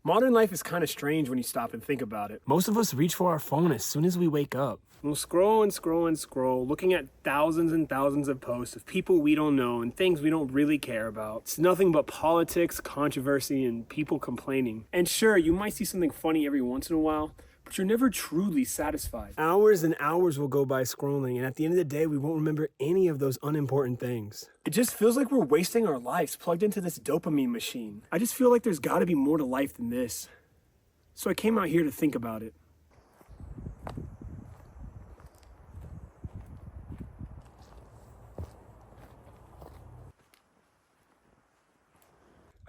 Modern life is kind of strange when you stop and think about it. Most of us reach for our phone as soon as we wake up. We'll scroll and scroll and scroll, looking at thousands and thousands of posts of people we don't know and things we don't really care about. It's nothing but politics, controversy, and people complaining. And sure, you might see something funny every once in a while, but you're never truly satisfied. Hours and hours will go by scrolling, and at the end of the day, we won't remember any of those unimportant things. It just feels like we're wasting our lives plugged into this dopamine machine. I just feel like there's gotta be more to life than this. So I came out here to think about it.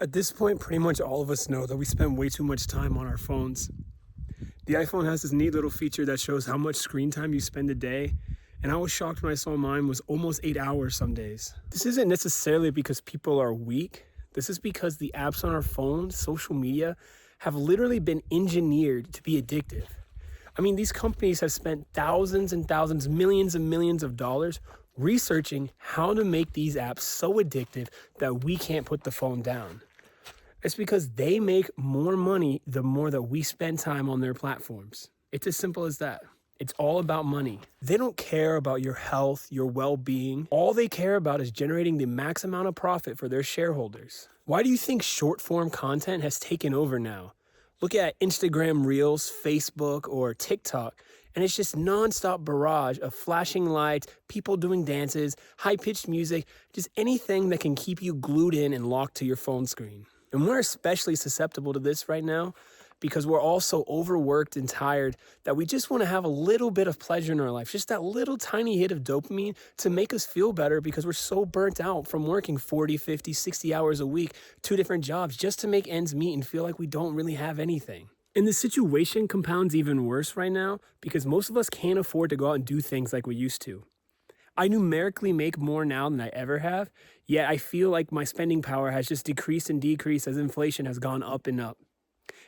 At this point, pretty much all of us know that we spend way too much time on our phones. The iPhone has this neat little feature that shows how much screen time you spend a day, and I was shocked when I saw mine was almost 8 hours some days. This isn't necessarily because people are weak. This is because the apps on our phones, social media, have literally been engineered to be addictive. I mean, these companies have spent thousands and thousands, millions and millions of dollars researching how to make these apps so addictive that we can't put the phone down. It's because they make more money the more that we spend time on their platforms. It's as simple as that. It's all about money. They don't care about your health, your well-being. All they care about is generating the max amount of profit for their shareholders. Why do you think short-form content has taken over now? Look at Instagram Reels, Facebook, or TikTok, and it's just nonstop barrage of flashing lights, people doing dances, high-pitched music, just anything that can keep you glued in and locked to your phone screen. And we're especially susceptible to this right now because we're all so overworked and tired that we just want to have a little bit of pleasure in our life, just that little tiny hit of dopamine to make us feel better because we're so burnt out from working 40, 50, 60 hours a week, 2 different jobs just to make ends meet and feel like we don't really have anything. And the situation compounds even worse right now because most of us can't afford to go out and do things like we used to. I numerically make more now than I ever have, yet I feel like my spending power has just decreased and decreased as inflation has gone up and up.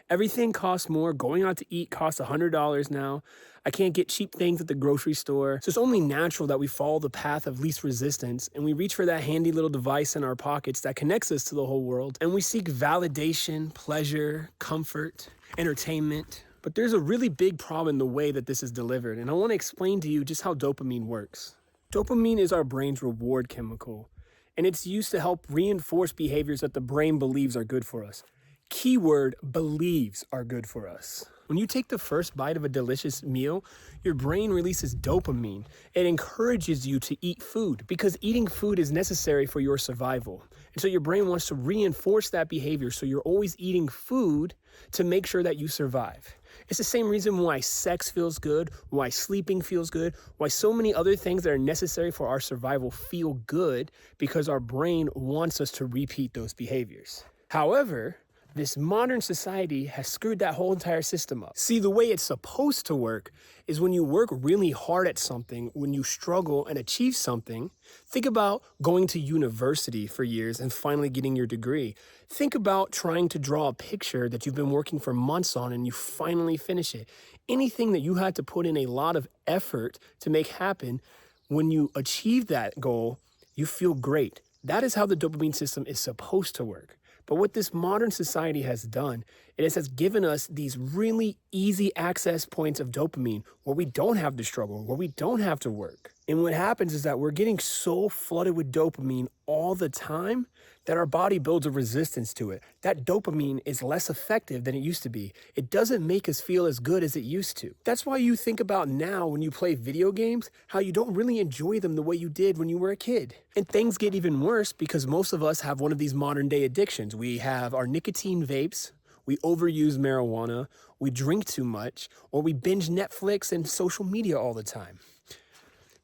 Everything costs more. Going out to eat costs $100 now. I can't get cheap things at the grocery store. So it's only natural that we follow the path of least resistance and we reach for that handy little device in our pockets that connects us to the whole world. And we seek validation, pleasure, comfort, entertainment. But there's a really big problem in the way that this is delivered. And I want to explain to you just how dopamine works. Dopamine is our brain's reward chemical, and it's used to help reinforce behaviors that the brain believes are good for us. Keyword, believes are good for us. When you take the first bite of a delicious meal, your brain releases dopamine. It encourages you to eat food because eating food is necessary for your survival. And so your brain wants to reinforce that behavior so you're always eating food to make sure that you survive. It's the same reason why sex feels good, why sleeping feels good, why so many other things that are necessary for our survival feel good because our brain wants us to repeat those behaviors. However, this modern society has screwed that whole entire system up. See, the way it's supposed to work is when you work really hard at something, when you struggle and achieve something. Think about going to university for years and finally getting your degree. Think about trying to draw a picture that you've been working for months on and you finally finish it. Anything that you had to put in a lot of effort to make happen, when you achieve that goal, you feel great. That is how the dopamine system is supposed to work. But what this modern society has done, it has given us these really easy access points of dopamine where we don't have to struggle, where we don't have to work. And what happens is that we're getting so flooded with dopamine all the time that our body builds a resistance to it. That dopamine is less effective than it used to be. It doesn't make us feel as good as it used to. That's why you think about now when you play video games, how you don't really enjoy them the way you did when you were a kid. And things get even worse because most of us have one of these modern day addictions. We have our nicotine vapes, we overuse marijuana, we drink too much, or we binge Netflix and social media all the time.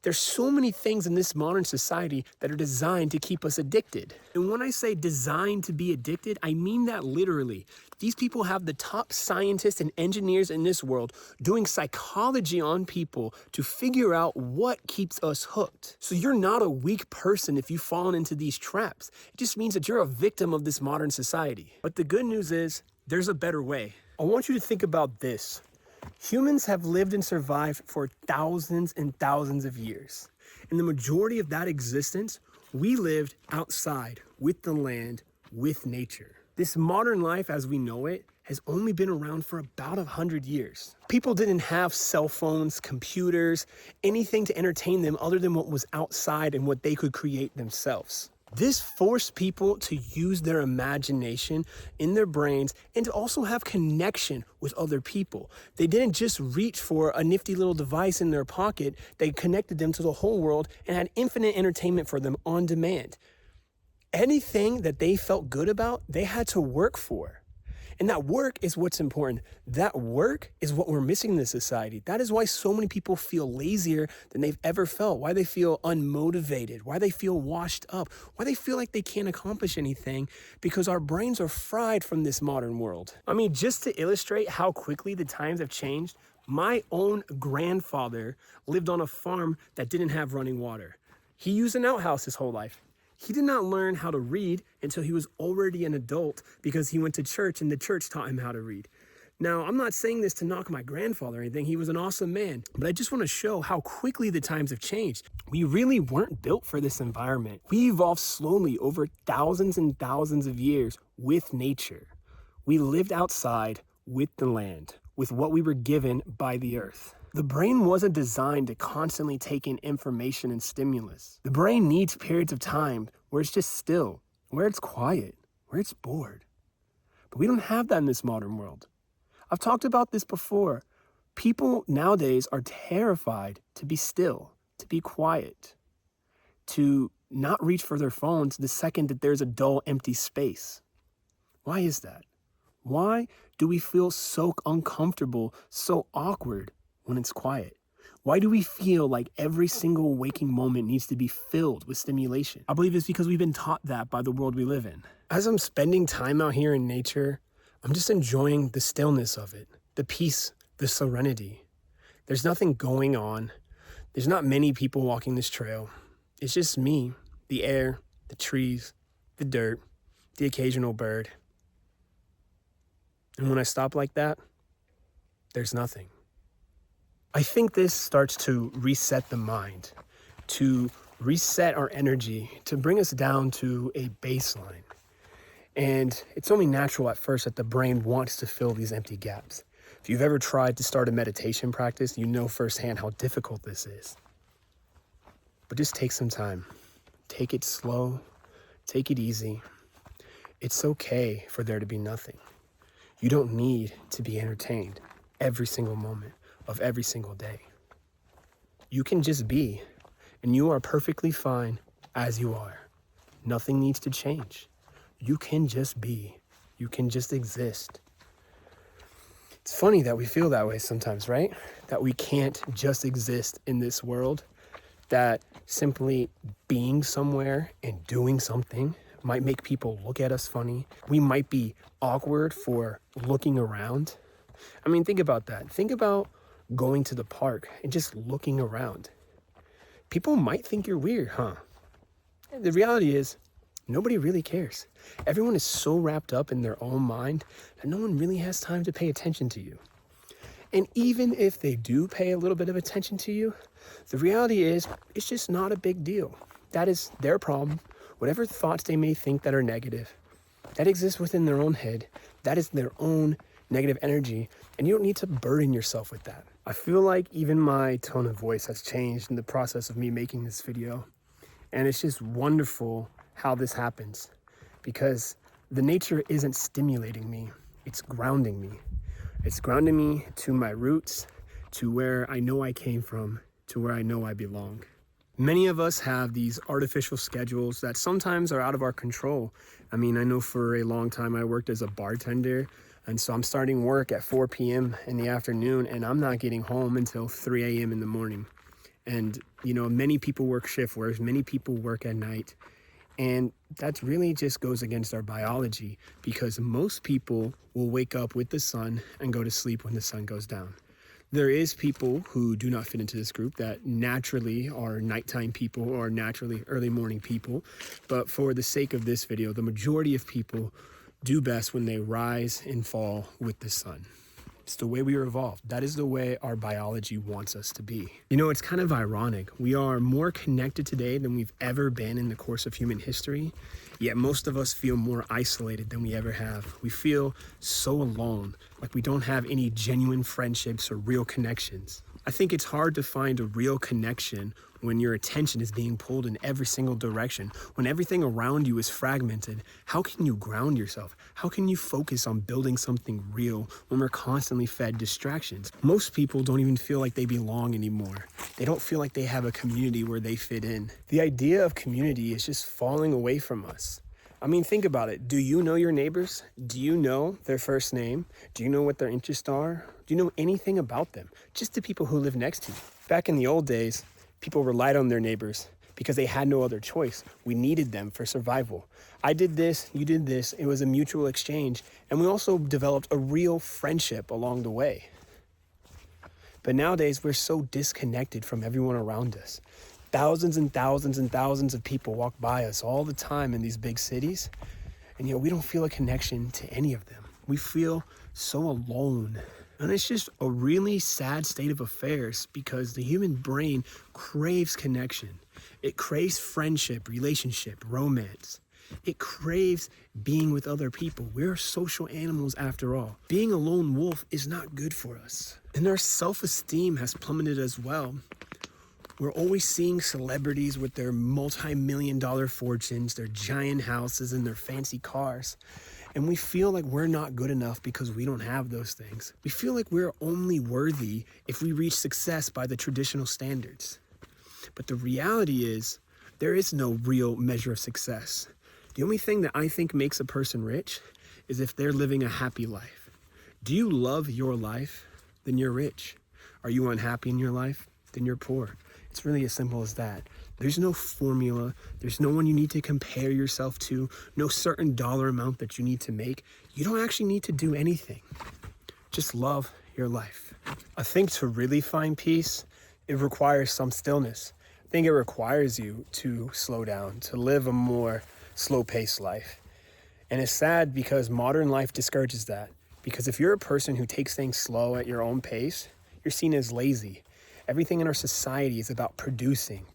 There's so many things in this modern society that are designed to keep us addicted. And when I say designed to be addicted, I mean that literally. These people have the top scientists and engineers in this world doing psychology on people to figure out what keeps us hooked. So you're not a weak person if you've fallen into these traps. It just means that you're a victim of this modern society. But the good news is there's a better way. I want you to think about this. Humans have lived and survived for thousands and thousands of years. In the majority of that existence, we lived outside, with the land, with nature. This modern life as we know it has only been around for about 100 years. People didn't have cell phones, computers, anything to entertain them other than what was outside and what they could create themselves. This forced people to use their imagination in their brains and to also have connection with other people. They didn't just reach for a nifty little device in their pocket. They connected them to the whole world and had infinite entertainment for them on demand. Anything that they felt good about, they had to work for. And that work is what's important. That work is what we're missing in this society. That is why so many people feel lazier than they've ever felt, why they feel unmotivated, why they feel washed up, why they feel like they can't accomplish anything, because our brains are fried from this modern world. I mean, just to illustrate how quickly the times have changed, my own grandfather lived on a farm that didn't have running water. He used an outhouse his whole life. He did not learn how to read until he was already an adult because he went to church and the church taught him how to read. Now, I'm not saying this to knock my grandfather or anything. He was an awesome man, but I just want to show how quickly the times have changed. We really weren't built for this environment. We evolved slowly over thousands and thousands of years with nature. We lived outside with the land, with what we were given by the earth. The brain wasn't designed to constantly take in information and stimulus. The brain needs periods of time where it's just still, where it's quiet, where it's bored. But we don't have that in this modern world. I've talked about this before. People nowadays are terrified to be still, to be quiet, to not reach for their phones the second that there's a dull, empty space. Why is that? Why do we feel so uncomfortable, so awkward when it's quiet? Why do we feel like every single waking moment needs to be filled with stimulation? I believe it's because we've been taught that by the world we live in. As I'm spending time out here in nature, I'm just enjoying the stillness of it, the peace, the serenity. There's nothing going on. There's not many people walking this trail. It's just me, the air, the trees, the dirt, the occasional bird. And when I stop like that, there's nothing. I think this starts to reset the mind, to reset our energy, to bring us down to a baseline. And it's only natural at first that the brain wants to fill these empty gaps. If you've ever tried to start a meditation practice, you know firsthand how difficult this is. But just take some time. Take it slow. Take it easy. It's okay for there to be nothing. You don't need to be entertained every single moment of every single day. You can just be, and you are perfectly fine as you are. Nothing needs to change. You can just be. You can just exist. It's funny that we feel that way sometimes, right? That we can't just exist in this world, that simply being somewhere and doing something might make people look at us funny. We might be awkward for looking around. I mean, think about that. Think about going to the park and just looking around. People might think you're weird, huh? The reality is, nobody really cares. Everyone is so wrapped up in their own mind that no one really has time to pay attention to you. And even if they do pay a little bit of attention to you, the reality is, it's just not a big deal. That is their problem. Whatever thoughts they may think that are negative, that exists within their own head. That is their own negative energy, and you don't need to burden yourself with that. I feel like even my tone of voice has changed in the process of me making this video. And it's just wonderful how this happens, because the nature isn't stimulating me, it's grounding me. It's grounding me to my roots, to where I know I came from, to where I know I belong. Many of us have these artificial schedules that sometimes are out of our control. I mean, I know for a long time I worked as a bartender, and so I'm starting work at 4 p.m. in the afternoon, and I'm not getting home until 3 a.m. in the morning. And, you know, many people work shift work, many people work at night. And that really just goes against our biology, because most people will wake up with the sun and go to sleep when the sun goes down. There is people who do not fit into this group that naturally are nighttime people or naturally early morning people. But for the sake of this video, the majority of people do best when they rise and fall with the sun. It's the way we were evolved. That is the way our biology wants us to be. You know, it's kind of ironic. We are more connected today than we've ever been in the course of human history, yet most of us feel more isolated than we ever have. We feel so alone, like we don't have any genuine friendships or real connections. I think it's hard to find a real connection when your attention is being pulled in every single direction, when everything around you is fragmented. How can you ground yourself? How can you focus on building something real when we're constantly fed distractions? Most people don't even feel like they belong anymore. They don't feel like they have a community where they fit in. The idea of community is just falling away from us. I mean, think about it. Do you know your neighbors? Do you know their first name? Do you know what their interests are? Do you know anything about them? Just the people who live next to you. Back in the old days, people relied on their neighbors because they had no other choice. We needed them for survival. I did this, you did this. It was a mutual exchange. And we also developed a real friendship along the way. But nowadays, we're so disconnected from everyone around us. Thousands and thousands and thousands of people walk by us all the time in these big cities. And we don't feel a connection to any of them. We feel so alone. And it's just a really sad state of affairs because the human brain craves connection. It craves friendship, relationship, romance. It craves being with other people. We're social animals after all. Being a lone wolf is not good for us. And our self-esteem has plummeted as well. We're always seeing celebrities with their multi-million-dollar fortunes, their giant houses, and their fancy cars. And we feel like we're not good enough because we don't have those things. We feel like we're only worthy if we reach success by the traditional standards. But the reality is, there is no real measure of success. The only thing that I think makes a person rich is if they're living a happy life. Do you love your life? Then you're rich. Are you unhappy in your life? Then you're poor. It's really as simple as that. There's no formula. There's no one you need to compare yourself to. No certain dollar amount that you need to make. You don't actually need to do anything. Just love your life. I think to really find peace, it requires some stillness. I think it requires you to slow down, to live a more slow-paced life. And it's sad because modern life discourages that. Because if you're a person who takes things slow at your own pace, you're seen as lazy. Everything in our society is about producing.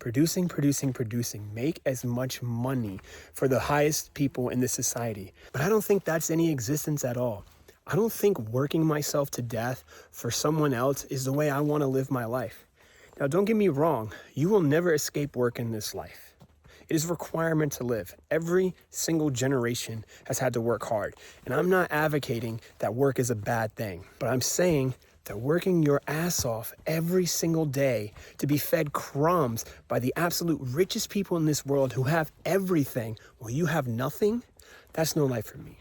Make as much money for the highest people in this society. But I don't think that's any existence at all. I don't think working myself to death for someone else is the way I want to live my life. Now, don't get me wrong. You will never escape work in this life. It is a requirement to live. Every single generation has had to work hard. And I'm not advocating that work is a bad thing, but I'm saying that working your ass off every single day to be fed crumbs by the absolute richest people in this world who have everything while you have nothing, that's no life for me.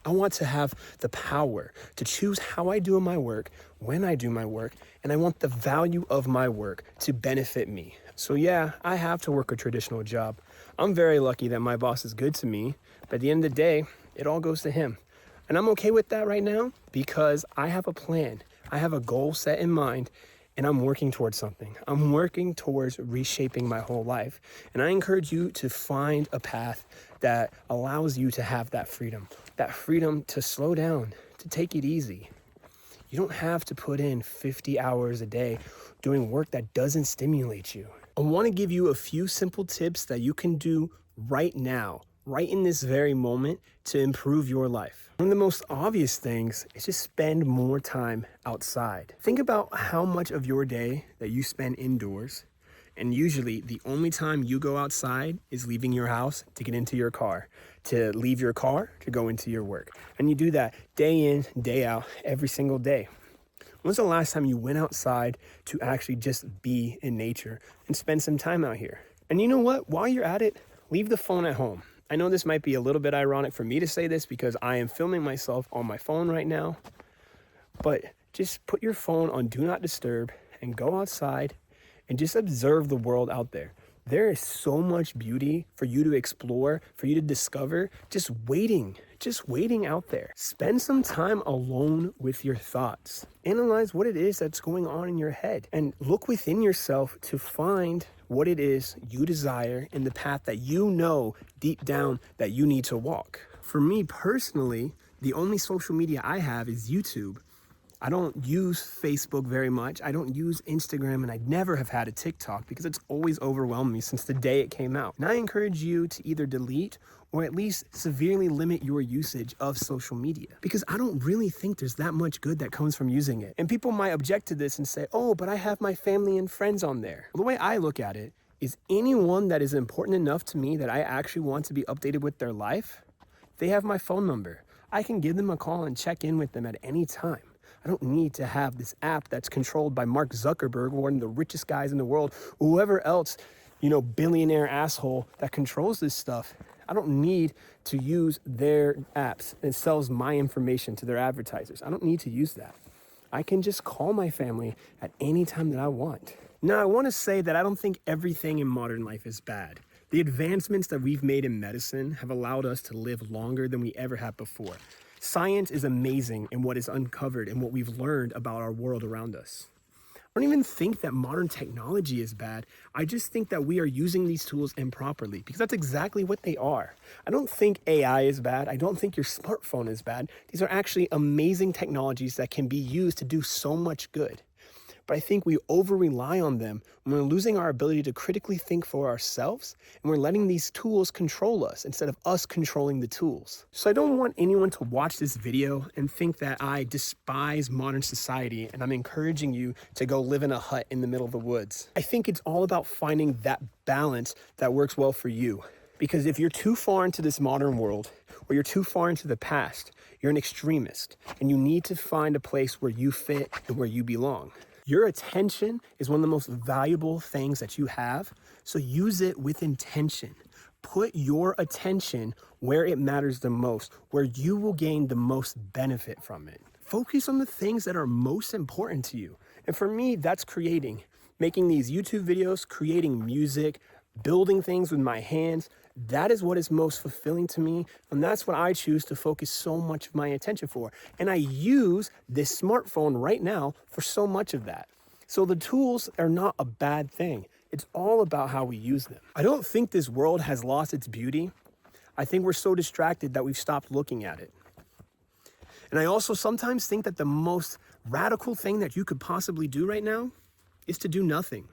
I want to have the power to choose how I do my work, when I do my work, and I want the value of my work to benefit me. So yeah, I have to work a traditional job. I'm very lucky that my boss is good to me, but at the end of the day, it all goes to him. And I'm okay with that right now because I have a plan. I have a goal set in mind, and I'm working towards something. I'm working towards reshaping my whole life. And I encourage you to find a path that allows you to have that freedom to slow down, to take it easy. You don't have to put in 50 hours a day doing work that doesn't stimulate you. I want to give you a few simple tips that you can do right now, right in this very moment, to improve your life. One of the most obvious things is just spend more time outside. Think about how much of your day that you spend indoors, and usually the only time you go outside is leaving your house to get into your car, to leave your car to go into your work. And you do that day in, day out, every single day. When's the last time you went outside to actually just be in nature and spend some time out here? And you know what? While you're at it, leave the phone at home. I know this might be a little bit ironic for me to say this because I am filming myself on my phone right now, but just put your phone on Do Not Disturb and go outside and just observe the world out there. There is so much beauty for you to explore, for you to discover, just waiting out there. Spend some time alone with your thoughts. Analyze what it is that's going on in your head and look within yourself to find what it is you desire in the path that you know deep down that you need to walk. For me personally, the only social media I have is YouTube. I don't use Facebook very much. I don't use Instagram, and I never have had a TikTok because it's always overwhelmed me since the day it came out. And I encourage you to either delete or at least severely limit your usage of social media, because I don't really think there's that much good that comes from using it. And people might object to this and say, oh, but I have my family and friends on there. Well, the way I look at it is anyone that is important enough to me that I actually want to be updated with their life, they have my phone number. I can give them a call and check in with them at any time. I don't need to have this app that's controlled by Mark Zuckerberg, one of the richest guys in the world, or whoever else, billionaire asshole that controls this stuff. I don't need to use their apps and sells my information to their advertisers. I don't need to use that. I can just call my family at any time that I want. Now, I want to say that I don't think everything in modern life is bad. The advancements that we've made in medicine have allowed us to live longer than we ever have before. Science is amazing in what is uncovered and what we've learned about our world around us. I don't even think that modern technology is bad. I just think that we are using these tools improperly, because that's exactly what they are. I don't think AI is bad. I don't think your smartphone is bad. These are actually amazing technologies that can be used to do so much good. But I think we over-rely on them when we're losing our ability to critically think for ourselves, and we're letting these tools control us instead of us controlling the tools. So I don't want anyone to watch this video and think that I despise modern society and I'm encouraging you to go live in a hut in the middle of the woods. I think it's all about finding that balance that works well for you. Because if you're too far into this modern world, or you're too far into the past, you're an extremist, and you need to find a place where you fit and where you belong. Your attention is one of the most valuable things that you have, so use it with intention. Put your attention where it matters the most, where you will gain the most benefit from it. Focus on the things that are most important to you. And for me, that's making these YouTube videos, creating music, building things with my hands. That is what is most fulfilling to me, and that's what I choose to focus so much of my attention for. And I use this smartphone right now for so much of that. So the tools are not a bad thing. It's all about how we use them. I don't think this world has lost its beauty. I think we're so distracted that we've stopped looking at it. And I also sometimes think that the most radical thing that you could possibly do right now is to do nothing.